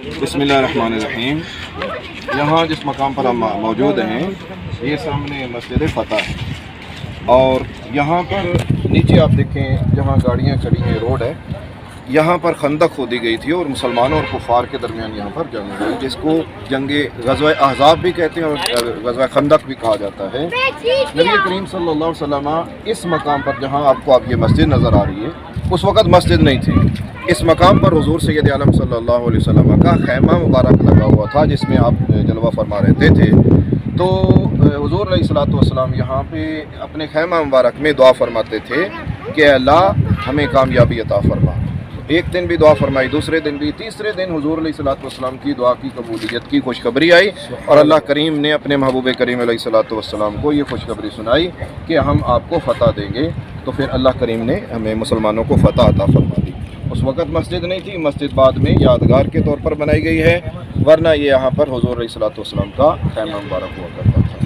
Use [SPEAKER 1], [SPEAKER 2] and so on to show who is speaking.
[SPEAKER 1] बिस्मिल्लाहिर्रहमानिर्रहीम। यहाँ जिस मकाम पर हम मौजूद हैं ये सामने मस्जिद फ़तह है और यहाँ पर नीचे आप देखें जहाँ गाड़ियाँ खड़ी हैं रोड है, यहाँ पर खंदक खोदी गई थी और मुसलमानों और कुफार के दरमियान यहाँ पर जंग हुई जिसको जंगे ग़ज़वा अहज़ाब भी कहते हैं और ग़ज़वा खंदक भी कहा जाता है। नबी करीम सल्लल्लाहु अलैहि वसल्लम इस मकाम पर जहाँ आपको अब ये मस्जिद नज़र आ रही है उस वक़्त मस्जिद नहीं थी। इस मकाम पर हुज़ूर सैयद आलम सल्लल्लाहु अलैहि वसल्लम का खैमा मुबारक लगा हुआ था जिसमें आप जलवा फरमा रहते थे। तो हुज़ूर अलैहिस्सलातु वस्सलाम यहाँ पे अपने खैमा मुबारक में दुआ फरमाते थे कि अल्लाह हमें कामयाबी अता फरमा। एक दिन भी दुआ फरमाई, दूसरे दिन भी, तीसरे दिन हुज़ूर अलैहिस्सलातु वस्सलाम की दुआ की कबूलियत की खुशखबरी आई और अल्लाह करीम ने अपने महबूब करीम अलैहिस्सलातु वस्सलाम को ये खुशखबरी सुनाई कि हम आपको फ़तह देंगे। तो फिर अल्लाह करीम ने हमें मुसलमानों को फ़तह अता फरमा दी। उस वक़्त मस्जिद नहीं थी, मस्जिद बाद में यादगार के तौर पर बनाई गई है, वरना ये यहाँ पर हुज़ूर अलैहिस्सलातु वस्सलाम का खैमा मुबारक हुआ करता था।